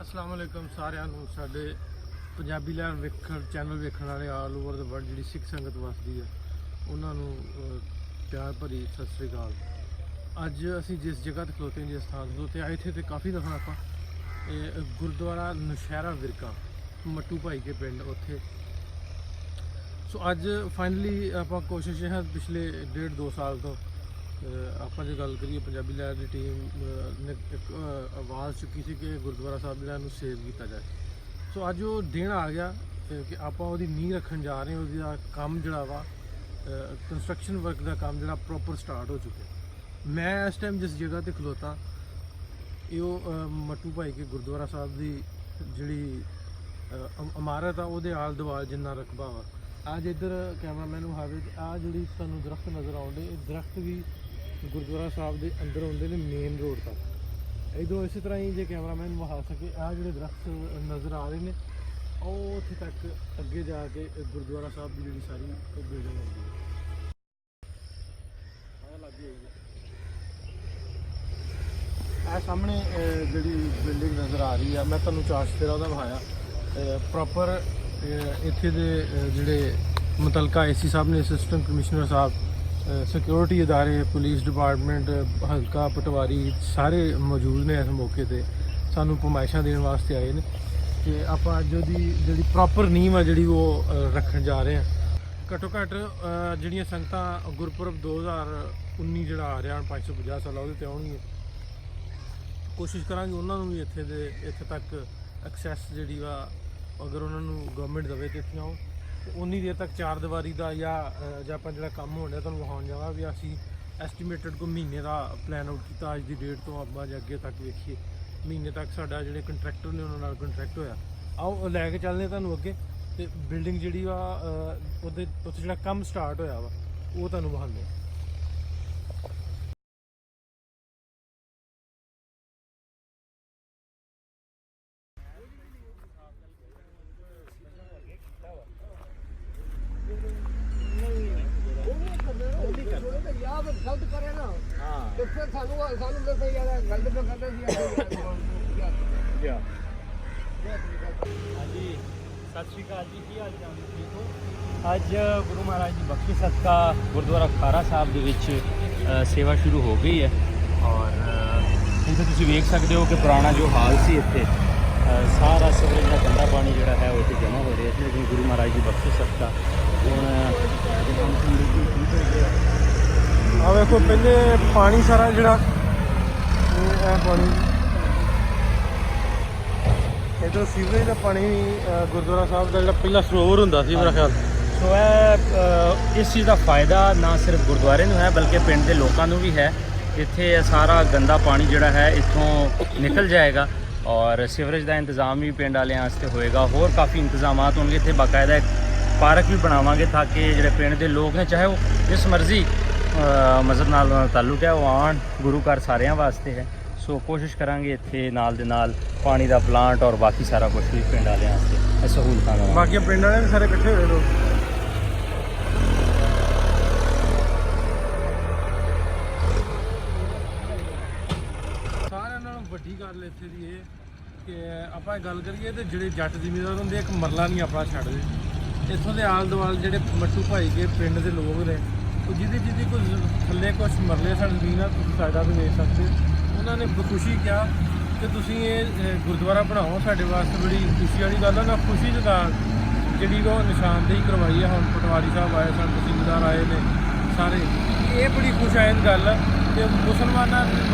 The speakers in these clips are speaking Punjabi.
अस्सलाम वालेकुम सारिਆਂ ਨੂੰ ਸਾਡੇ ਪੰਜਾਬੀ ਲਹਿਰ ਵੇਖਣ ਚੈਨਲ ਵੇਖਣ ਵਾਲੇ ਆਲ ਓਵਰ ਦ ਵਰਲਡ ਜਿਹੜੀ ਸਿੱਖ ਸੰਗਤ ਵਸਦੀ ਹੈ ਉਹਨਾਂ ਨੂੰ ਪਿਆਰ ਭਰੀ ਸਤਿ ਸ੍ਰੀ ਅਕਾਲ। ਅੱਜ ਅਸੀਂ ਜਿਸ ਜਗ੍ਹਾ ਤੇ ਖਲੋਤੇ ਹਾਂ, ਜਿਸ ਸਥਾਨ ਤੇ ਖਲੋਤੇ ਆਏ ਥੇ ਕਾਫੀ ਦਫਾ ਆਪਾਂ ਗੁਰਦੁਆਰਾ ਨੌਸ਼ਹਿਰਾ ਵਿਰਕਾ ਮੱਟੂ ਭਾਈ ਕੇ ਪਿੰਡ ਉੱਥੇ। ਸੋ ਅੱਜ ਫਾਈਨਲੀ ਆਪਾਂ ਕੋਸ਼ਿਸ਼ ਹੈ ਪਿਛਲੇ 1.5-2 ਸਾਲ ਤੋਂ ਆਪਾਂ ਜੇ ਗੱਲ ਕਰੀਏ ਪੰਜਾਬੀ ਲਹਿਰ ਦੀ ਟੀਮ ਨੇ ਇੱਕ ਆਵਾਜ਼ ਚੁੱਕੀ ਸੀ ਕਿ ਗੁਰਦੁਆਰਾ ਸਾਹਿਬ ਜਿਹੜਾ ਨੂੰ ਸੇਵ ਕੀਤਾ ਜਾਏ। ਸੋ ਅੱਜ ਉਹ ਦਿਨ ਆ ਗਿਆ ਕਿ ਆਪਾਂ ਉਹਦੀ ਨੀਂਹ ਰੱਖਣ ਜਾ ਰਹੇ ਹਾਂ। ਉਹਦਾ ਕੰਮ ਜਿਹੜਾ ਵਾ ਕੰਸਟਰਕਸ਼ਨ ਵਰਕ ਦਾ ਕੰਮ ਜਿਹੜਾ ਪ੍ਰੋਪਰ ਸਟਾਰਟ ਹੋ ਚੁੱਕਿਆ। ਮੈਂ ਇਸ ਟਾਈਮ ਜਿਸ ਜਗ੍ਹਾ ਤੇ ਖਲੋਤਾ ਇਹ ਉਹ ਮੱਟੂ ਭਾਈ ਕੇ ਗੁਰਦੁਆਰਾ ਸਾਹਿਬ ਦੀ ਜਿਹੜੀ ਇਮਾਰਤ ਆ ਉਹਦੇ ਆਲ ਦੁਆਲ ਜਿੰਨਾ ਰਕਬਾ ਵਾ। ਅੱਜ ਇੱਧਰ ਕੈਮਰਾਮੈਨ ਨੂੰ ਹਾਵੇ ਆ ਜਿਹੜੀ ਸਾਨੂੰ ਦਰਖਤ ਨਜ਼ਰ ਆਉਂਦੇ, ਇਹ ਦਰਖਤ ਵੀ ਗੁਰਦੁਆਰਾ ਸਾਹਿਬ ਦੇ ਅੰਦਰ ਆਉਂਦੇ ਨੇ ਮੇਨ ਰੋਡ ਤੱਕ। ਇੱਧਰੋਂ ਇਸੇ ਤਰ੍ਹਾਂ ਹੀ ਜੇ ਕੈਮਰਾਮੈਨ ਵਿਖਾ ਸਕੇ ਆਹ ਜਿਹੜੇ ਦਰਖਤ ਨਜ਼ਰ ਆ ਰਹੇ ਨੇ ਉਹ ਉੱਥੇ ਤੱਕ ਅੱਗੇ ਜਾ ਕੇ ਗੁਰਦੁਆਰਾ ਸਾਹਿਬ ਦੀ ਜਿਹੜੀ ਸਾਰੀ ਬਿਲਡਿੰਗ ਹੁੰਦੀ ਹੈ। ਆਹ ਸਾਹਮਣੇ ਜਿਹੜੀ ਬਿਲਡਿੰਗ ਨਜ਼ਰ ਆ ਰਹੀ ਆ, ਮੈਂ ਤੁਹਾਨੂੰ ਚਾਰਜ ਤੇਰਾ ਉਹਦਾ ਵਿਖਾਇਆ ਪ੍ਰੋਪਰ। ਇੱਥੇ ਦੇ ਜਿਹੜੇ ਮੁਤਲਕਾ ਏਸੀ ਸਾਹਿਬ ਨੇ, ਅਸਿਸਟੈਂਟ ਕਮਿਸ਼ਨਰ ਸਾਹਿਬ, ਸਿਕਿਉਰਿਟੀ ਅਦਾਰੇ, ਪੁਲਿਸ ਡਿਪਾਰਟਮੈਂਟ, ਹਲਕਾ ਪਟਵਾਰੀ ਸਾਰੇ ਮੌਜੂਦ ਨੇ ਇਸ ਮੌਕੇ ਤੇ ਸਾਨੂੰ ਫਰਮਾਇਸ਼ਾਂ ਦੇਣ ਵਾਸਤੇ ਆਏ ਨੇ ਕਿ ਆਪਾਂ ਅੱਜ ਉਹਦੀ ਜਿਹੜੀ ਪ੍ਰੋਪਰ ਨੀਂਹ ਆ ਜਿਹੜੀ ਉਹ ਰੱਖਣ ਜਾ ਰਹੇ ਹਾਂ। ਘੱਟੋ ਘੱਟ ਜਿਹੜੀਆਂ ਸੰਗਤਾਂ ਗੁਰਪੁਰਬ 2019 ਜਿਹੜਾ ਆ ਰਿਹਾ 550 ਸਾਲ ਉਹਦੇ ਤੇ ਆਉਣਗੀਆਂ, ਕੋਸ਼ਿਸ਼ ਕਰਾਂਗੇ ਉਹਨਾਂ ਨੂੰ ਵੀ ਇੱਥੇ ਤੱਕ ਐਕਸੈਸ ਜਿਹੜੀ ਵਾ ਅਗਰ ਉਹਨਾਂ ਨੂੰ ਗਵਰਨਮੈਂਟ ਦੇਵੇ ਤੇ ਇੱਥੇ ਆਉ। ਉਨੀ ਦੇਰ ਤੱਕ ਚਾਰ ਦੀਵਾਰੀ ਦਾ ਜਾਂ ਆਪਾਂ ਜਿਹੜਾ ਕੰਮ ਹੋਣ ਡਿਆ ਤੁਹਾਨੂੰ ਵਿਖਾਉਣ ਜਾਵਾਂ ਵੀ ਅਸੀਂ ਐਸਟੀਮੇਟਡ ਕੋ ਮਹੀਨੇ ਦਾ ਪਲਾਨ ਆਊਟ ਕੀਤਾ ਅੱਜ ਦੀ ਡੇਟ ਤੋਂ। ਆਪਾਂ ਜੇ ਅੱਗੇ ਤੱਕ ਵੇਖੀਏ ਮਹੀਨੇ ਤੱਕ ਸਾਡਾ ਜਿਹੜੇ ਕੰਟਰੈਕਟਰ ਨੇ ਉਹਨਾਂ ਨਾਲ ਕੰਟਰੈਕਟ ਹੋਇਆ। ਆਓ ਲੈ ਕੇ ਚੱਲਦੇ ਤੁਹਾਨੂੰ ਅੱਗੇ ਤੇ ਬਿਲਡਿੰਗ ਜਿਹੜੀ ਵਾ ਉੱਥੇ ਜਿਹੜਾ ਕੰਮ ਸਟਾਰਟ ਹੋਇਆ ਵਾ ਉਹ ਤੁਹਾਨੂੰ ਵਿਖਾਉਂਦੇ ਹਾਂ। गलत करे ना तो फिर सानू दसो यार गलत पे करते सी क्या हाँ जी, सत श्री अकाल जी, की हाल चाल ठीक हो। ਅੱਜ ਗੁਰੂ ਮਹਾਰਾਜ ਦੀ ਬਖਸ਼ਿਸ਼ ਸਦਕਾ ਗੁਰਦੁਆਰਾ ਖਾਰਾ ਸਾਹਿਬ ਦੇ ਵਿੱਚ ਸੇਵਾ ਸ਼ੁਰੂ ਹੋ ਗਈ ਹੈ ਔਰ ਇੱਥੇ ਤੁਸੀਂ ਵੇਖ ਸਕਦੇ ਹੋ ਕਿ ਪੁਰਾਣਾ ਜੋ ਹਾਲ ਸੀ ਇੱਥੇ ਸਾਰਾ ਸੀਵਰੇਜ ਦਾ ਗੰਦਾ ਪਾਣੀ ਜਿਹੜਾ ਹੈ ਉਹ ਇੱਥੇ ਜਮ੍ਹਾਂ ਹੋ ਰਿਹਾ ਸੀ। ਲੇਕਿਨ ਗੁਰੂ ਮਹਾਰਾਜ ਦੀ ਬਖਸ਼ਿਸ਼ ਸਦਕਾ ਹੁਣ ਆ ਵੇਖੋ ਪਹਿਲੇ ਪਾਣੀ ਸਾਰਾ ਜਿਹੜਾ ਇਹ ਪਾਣੀ ਇੱਧਰ ਸੀਵਰੇਜ ਦਾ ਪਾਣੀ ਗੁਰਦੁਆਰਾ ਸਾਹਿਬ ਦਾ ਜਿਹੜਾ ਪਹਿਲਾਂ ਸਰੋਵਰ ਹੁੰਦਾ ਸੀ ਮੇਰਾ ਖਿਆਲ। ਸੋ ਇਹ ਇਸ ਚੀਜ਼ ਦਾ ਫਾਇਦਾ ਨਾ ਸਿਰਫ ਗੁਰਦੁਆਰੇ ਨੂੰ ਹੈ ਬਲਕਿ ਪਿੰਡ ਦੇ ਲੋਕਾਂ ਨੂੰ ਵੀ ਹੈ। ਇੱਥੇ ਸਾਰਾ ਗੰਦਾ ਪਾਣੀ ਜਿਹੜਾ ਹੈ ਇੱਥੋਂ ਨਿਕਲ ਜਾਏਗਾ ਔਰ ਸੀਵਰੇਜ ਦਾ ਇੰਤਜ਼ਾਮ ਵੀ ਪਿੰਡ ਵਾਲਿਆਂ ਵਾਸਤੇ ਹੋਏਗਾ। ਹੋਰ ਕਾਫੀ ਇੰਤਜ਼ਾਮਾਤ ਹੋਣਗੇ। ਇੱਥੇ ਬਾਕਾਇਦਾ ਇੱਕ ਪਾਰਕ ਵੀ ਬਣਾਵਾਂਗੇ ਤਾਂ ਕਿ ਜਿਹੜੇ ਪਿੰਡ ਦੇ ਲੋਕ ਨੇ ਚਾਹੇ ਉਹ ਜਿਸ ਮਰਜ਼ੀ ਮਜ਼ਹਬ ਨਾਲ ਤਾਲੁਕ ਹੈ ਉਹ ਆਉਣ। ਗੁਰੂ ਘਰ ਸਾਰਿਆਂ ਵਾਸਤੇ ਹੈ। ਸੋ ਕੋਸ਼ਿਸ਼ ਕਰਾਂਗੇ ਇੱਥੇ ਨਾਲ ਦੇ ਨਾਲ ਪਾਣੀ ਦਾ ਪਲਾਂਟ ਔਰ ਬਾਕੀ ਸਾਰਾ ਕੁਝ ਵੀ ਪਿੰਡ ਵਾਲਿਆਂ ਵਾਸਤੇ ਸਹੂਲਤਾਂ ਦਾ। ਬਾਕੀ ਪਿੰਡ ਵਾਲੇ ਵੀ ਸਾਰੇ ਇਕੱਠੇ ਹੋਏ ਲੋਕ। ਸਾਰਿਆਂ ਨਾਲੋਂ ਵੱਡੀ ਗੱਲ ਇੱਥੇ ਦੀ ਇਹ ਕਿ ਆਪਾਂ ਗੱਲ ਕਰੀਏ ਤੇ ਜਿਹੜੇ ਜੱਟ ਜ਼ਿਮੀਂਦਾਰ ਹੁੰਦੇ ਇੱਕ ਮਰਲਾ ਨਹੀਂ ਆਪਣਾ ਛੱਡਦੇ। ਇੱਥੋਂ ਦੇ ਆਲ ਦੁਆਲ ਜਿਹੜੇ ਮੱਟੂ ਭਾਈ ਕੇ ਪਿੰਡ ਦੇ ਲੋਕ ਨੇ ਉਹ ਜਿਹਦੀ ਕੁਝ ਥੱਲੇ ਕੁਛ ਮਰਲੇ ਸਾਡੀ ਜ਼ਮੀਨ ਆ, ਤੁਸੀਂ ਸਾਡਾ ਵੀ ਵੇਚ ਸਕਦੇ। ਉਹਨਾਂ ਨੇ ਬਖੁਸ਼ੀ ਕਿਹਾ ਕਿ ਤੁਸੀਂ ਇਹ ਗੁਰਦੁਆਰਾ ਬਣਾਓ, ਸਾਡੇ ਵਾਸਤੇ ਬੜੀ ਖੁਸ਼ੀ ਵਾਲੀ ਗੱਲ ਹੈ। ਨਾ ਖੁਸ਼ੀ ਜਗਾ ਜਿਹੜੀ ਉਹ ਨਿਸ਼ਾਨਦੇਹੀ ਕਰਵਾਈ ਹੈ। ਹੁਣ ਪਟਵਾਰੀ ਸਾਹਿਬ ਆਏ ਸਨ, ਤਹਿਸੀਲਦਾਰ ਆਏ ਨੇ ਸਾਰੇ। ਇਹ ਬੜੀ ਖੁਸ਼ਾਇਦ ਗੱਲ ਹੈ ਕਿ ਮੁਸਲਮਾਨ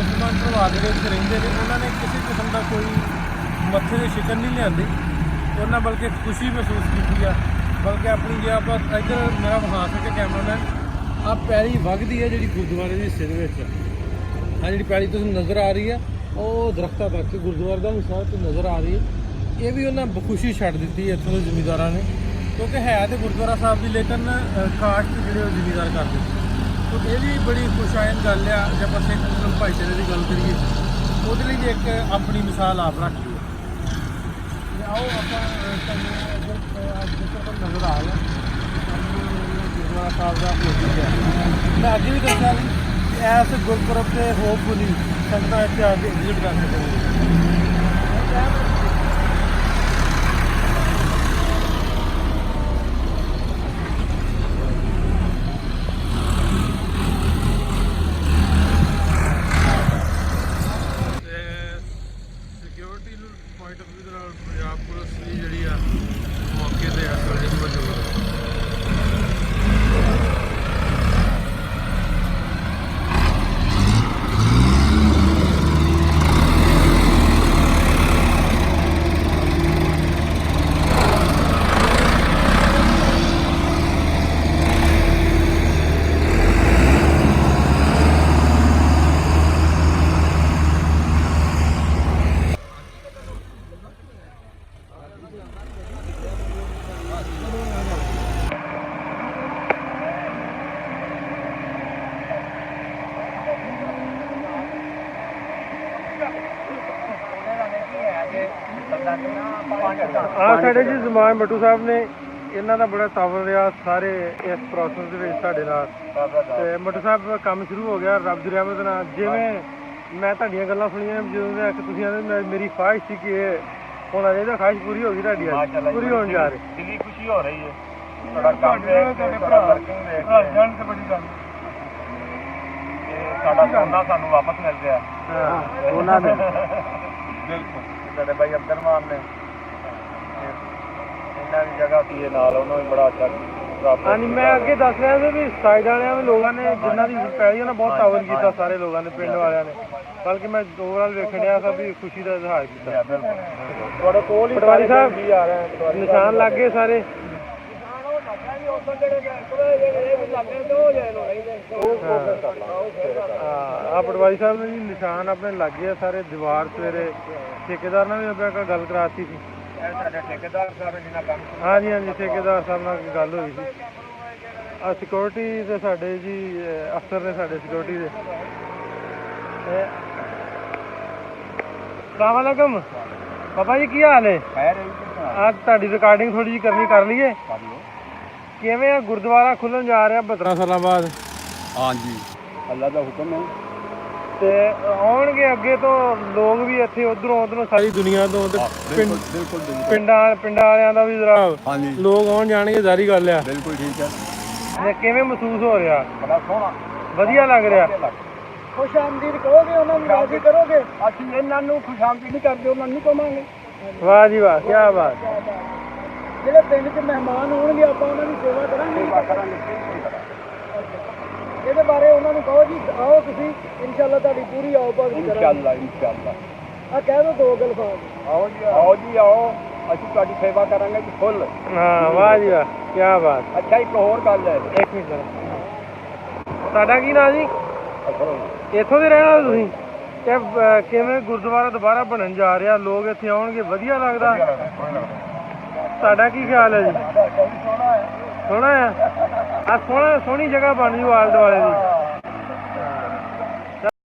ਭਰਾ ਜਿਹੜੇ ਇੱਥੇ ਰਹਿੰਦੇ ਨੇ ਉਹਨਾਂ ਨੇ ਕਿਸੇ ਕਿਸਮ ਦਾ ਕੋਈ ਮੱਥੇ ਦੇ ਸ਼ਿਕਨ ਨਹੀਂ ਲਿਆਂਦੀ। ਉਹਨਾਂ ਬਲਕਿ ਖੁਸ਼ੀ ਮਹਿਸੂਸ ਕੀਤੀ ਆ। ਬਲਕਿ ਆਪਣੀ ਜੇ ਆਪਾਂ ਇੱਧਰ ਮੇਰਾ ਵਿਖਾ ਸਕੇ ਕੈਮਰਾਮੈਨ, ਆਹ ਪੈਲੀ ਵਗਦੀ ਹੈ ਜਿਹੜੀ ਗੁਰਦੁਆਰੇ ਦੇ ਹਿੱਸੇ ਦੇ ਵਿੱਚ। ਆਹ ਜਿਹੜੀ ਪੈਲੀ ਤੁਸੀਂ ਨਜ਼ਰ ਆ ਰਹੀ ਹੈ ਉਹ ਦਰਖਤਾਂ ਤੱਕ ਗੁਰਦੁਆਰੇ ਦਾ ਹਿੱਸਾ ਤੇ ਨਜ਼ਰ ਆ ਰਹੀ ਹੈ। ਇਹ ਵੀ ਉਹਨਾਂ ਬਖੁਸ਼ੀ ਛੱਡ ਦਿੱਤੀ ਹੈ ਇੱਥੋਂ ਦੇ ਜ਼ਿਮੀਂਦਾਰਾਂ ਨੇ, ਕਿਉਂਕਿ ਹੈ ਤੇ ਗੁਰਦੁਆਰਾ ਸਾਹਿਬ ਦੀ ਲੇਕਿਨ ਕਾਸ਼ਤ ਜਿਹੜੇ ਉਹ ਜ਼ਿਮੀਂਦਾਰ ਕਰਦੇ। ਸੋ ਇਹ ਵੀ ਬੜੀ ਖੁਸ਼ਾਇਨ ਗੱਲ ਆ। ਜੇ ਆਪਾਂ ਸਿੱਖ ਮੁਸਲਮ ਭਾਈਚਾਰੇ ਦੀ ਗੱਲ ਕਰੀਏ ਉਹਦੇ ਲਈ ਵੀ ਇੱਕ ਆਪਣੀ ਮਿਸਾਲ ਆਪ ਰੱਖ ਲਈਏ। ਆਓ ਆਪਾਂ ਤੁਹਾਨੂੰ ਇੱਧਰ ਨਜ਼ਰ ਆ ਰਿਹਾ ਗੁਰਦੁਆਰਾ ਸਾਹਿਬ ਦਾ ਭੋਜਨ ਹੈ। ਮੈਂ ਅੱਜ ਵੀ ਦੱਸਿਆ ਵੀ ਇਸ ਗੁਰਪੁਰਬ ਤੇ ਹੋਪਫੁਲੀ ਸੰਗਤਾਂ ਇੱਥੇ ਆ ਕੇ ਵਿਜ਼ਿਟ ਕਰ ਸਕਦੇ। ਤਕਰੀਬਨ ਪੰਜਾਬ ਪੁਲਿਸ ਦੀ ਜਿਹੜੀ ਆ ਮੌਕੇ ਤੇ ਇਸ ਵੇਲੇ ਮੌਜੂਦ ਹੈ। ਸਾਡੇ ਜੀ ਜ਼ਮਾਨ ਮੱਟੂ ਸਾਹਿਬ ਨੇ ਇਹਨਾਂ ਦਾ ਬੜਾ ਤਾਵਨ ਰਿਹਾ ਸਾਰੇ ਇਸ ਪ੍ਰੋਸੈਸ ਦੇ ਵਿੱਚ ਸਾਡੇ ਨਾਲ। ਤੇ ਮੱਟੂ ਸਾਹਿਬ ਕੰਮ ਸ਼ੁਰੂ ਹੋ ਗਿਆ ਰੱਬ ਦੀ ਰਹਿਮਤ ਨਾਲ। ਜਿਵੇਂ ਮੈਂ ਤੁਹਾਡੀਆਂ ਗੱਲਾਂ ਸੁਣੀਆਂ ਜਦੋਂ ਦੇ ਕਿ ਤੁਸੀਂ ਆਂਦੇ ਮੇਰੀ ਖਾਹਿਸ਼ ਸੀ ਕਿ ਇਹ ਹੋਣਾ ਚਾਹੀਦਾ, ਖਾਹਿਸ਼ ਪੂਰੀ ਹੋ ਗਈ ਤੁਹਾਡੀ, ਅੱਜ ਪੂਰੀ ਹੋਣ ਜਾ ਰਹੀ। ਦਿਲੀ ਖੁਸ਼ੀ ਹੋ ਰਹੀ ਹੈ ਤੁਹਾਡਾ ਕੰਮ ਦੇਖ ਕੇ, ਤੁਹਾਡਾ ਵਰਕਿੰਗ ਦੇਖ ਕੇ। ਜਾਣ ਤੇ ਬੜੀ ਗੱਲ ਸਾਡਾ ਸੋਨਾ ਸਾਨੂੰ ਵਾਪਸ ਮਿਲ ਗਿਆ। ਹਾਂ ਉਹਨਾਂ ਨੇ ਬਿਲਕੁਲ ਸਾਡੇ ਭਾਈ ਅਬਦੁਰਮਾਨ ਨੇ ਇਹਨਾਂ ਦੀ ਜਗ੍ਹਾ ਸੀ ਨਾਲ, ਉਹਨਾਂ ਨੂੰ ਬੜਾ ਅੱਛਾ ਪ੍ਰਾਪਤ। ਹਾਂਜੀ ਮੈਂ ਅੱਗੇ ਦੱਸ ਰਿਹਾ ਸੀ ਵੀ ਸਾਈਡ ਵਾਲਿਆਂ ਵੀ ਲੋਕਾਂ ਨੇ ਜਿਨ੍ਹਾਂ ਦੀ ਪੈਲੀ ਉਹਨਾਂ ਬਹੁਤ ਤਾਵਨ ਕੀਤਾ, ਸਾਰੇ ਲੋਕਾਂ ਨੇ ਪਿੰਡ ਵਾਲਿਆਂ ਨੇ, ਬਲਕਿ ਮੈਂ ਓਵਰਆਲ ਵੇਖਣ ਡਿਆ ਸਭ ਵੀ ਖੁਸ਼ੀ ਦਾ ਇਜ਼ਹਾਰ ਕੀਤਾ। ਤੁਹਾਡੇ ਕੋਲ ਹੀ ਪਟਵਾਰੀ ਸਾਹਿਬ ਨਿਸ਼ਾਨ ਲੱਗ ਗਏ ਸਾਰੇ। ਹਾਂ ਪਟਵਾਰੀ ਸਾਹਿਬ ਨੇ ਜੀ ਨਿਸ਼ਾਨ ਆਪਣੇ ਲੱਗ ਗਏ ਸਾਰੇ ਦੀਵਾਰ ਸਵੇਰੇ। ਠੇਕੇਦਾਰ ਨਾਲ ਵੀ ਆਪਾਂ ਗੱਲ ਕਰਾਤੀ ਸੀ। ਸਾਡੇ ਠੇਕੇਦਾਰ ਸਾਹਿਬ ਜਿਹਨਾਂ ਕੰਮ ਹਾਂਜੀ ਹਾਂਜੀ ਠੇਕੇਦਾਰ ਸਾਹਿਬ ਨਾਲ ਗੱਲ ਹੋਈ ਸੀ। ਆ ਸਿਕਿਉਰਿਟੀ ਦੇ ਸਾਡੇ ਜੀ ਅਫਸਰ ਨੇ ਸਾਡੇ ਸਿਕਿਉਰਿਟੀ ਦੇ। ਸਲਾਮ ਵਾਲੇਕਮ ਬਾਬਾ ਜੀ, ਕੀ ਹਾਲ ਹੈ? ਅੱਜ ਤੁਹਾਡੀ ਰਿਕਾਰਡਿੰਗ ਥੋੜੀ ਜਿਹੀ ਕਰਨੀ, ਕਰ ਲਈਏ? ਕਿਵੇਂ ਆ ਗੁਰਦੁਆਰਾ ਖੁੱਲਣ ਜਾ ਰਿਹਾ 72 ਸਾਲਾਂ ਬਾਅਦ? ਹਾਂਜੀ ਅੱਲਾ ਦਾ ਹੁਕਮ ਹੈ। ਤੇ ਆਉਣਗੇ ਅੱਗੇ ਤੋਂ ਲੋਕ ਵੀ ਇੱਥੇ ਉਧਰੋਂ ਉਧਰੋਂ ਸਾਰੀ ਦੁਨੀਆ ਤੋਂ ਤੇ ਪਿੰਡਾਂ ਵਾਲਿਆਂ ਦਾ ਵੀ ਜ਼ਰਾ ਲੋਕ ਆਉਣ ਜਾਣਗੇ, ਜ਼ਾਰੀ ਗੱਲ ਆ। ਬਿਲਕੁਲ ਠੀਕ ਹੈ। ਤੇ ਕਿਵੇਂ ਮਹਿਸੂਸ ਹੋ ਰਿਹਾ? ਬੜਾ ਸੋਹਣਾ, ਵਧੀਆ ਲੱਗ ਰਿਹਾ। ਖੁਸ਼ ਆਮਦੀਦ ਕਹੋਗੇ, ਉਹਨਾਂ ਨੂੰ ਰਾਜ਼ੀ ਕਰੋਗੇ? ਅਸੀਂ ਇਹਨਾਂ ਨੂੰ ਖੁਸ਼ ਆਮਦੀਦ ਨਹੀਂ ਕਰਦੇ, ਉਹਨਾਂ ਨੂੰ ਨਹੀਂ ਕਵਾਂਗੇ। ਵਾਹ ਜੀ ਵਾਹ, ਕੀ ਬਾਤ। ਜਿਹੜੇ ਪਿੰਡ 'ਚ ਮਹਿਮਾਨ ਹੋਣਗੇ ਆਪਾਂ ਉਹਨਾਂ ਦੀ ਸੇਵਾ ਕਰਾਂਗੇ। ਇਹਦੇ ਬਾਰੇ ਉਹਨਾਂ ਨੂੰ ਕਹੋ ਜੀ ਆਓ ਤੁਸੀਂ, ਇਨਸ਼ਾਅੱਲਾ ਤੁਹਾਡੀ ਪੂਰੀ ਆਓ ਭਗਤ ਕਰਾਂਗੇ। ਇਨਸ਼ਾਅੱਲਾ ਆ ਕਹਿ ਦੋ ਦੋ ਗਲਫਾਜ਼। ਆਓ ਜੀ ਆਓ, ਅਸੀਂ ਤੁਹਾਡੀ ਸੇਵਾ ਕਰਾਂਗੇ ਜੀ ਫੁੱਲ। ਹਾਂ ਵਾਹ ਜੀ ਵਾਹ, ਕੀ ਬਾਤ। ਅੱਛਾ ਇੱਕ ਹੋਰ ਗੱਲ ਹੈ, ਇੱਕ ਮਿੰਟ ਤੁਹਾਡਾ ਕੀ ਨਾਂ ਜੀ? ਇੱਥੋਂ ਦੇ ਰਹਿਣ ਵਾਲੇ ਤੁਸੀਂ? ਤੇ ਕਿਵੇਂ ਗੁਰਦੁਆਰਾ ਦੁਬਾਰਾ ਬਣਨ ਜਾ ਰਿਹਾ, ਲੋਕ ਇੱਥੇ ਆਉਣਗੇ, ਵਧੀਆ ਲੱਗਦਾ? ਤੁਹਾਡਾ ਕੀ ਖਿਆਲ ਹੈ ਜੀ? ਸੋਹਣਾ ਹੈ। ਆ ਸੋਹਣੀ ਜਗ੍ਹਾ ਬਣ ਜੂ ਆਲੇ ਦੁਆਲੇ ਦੀ।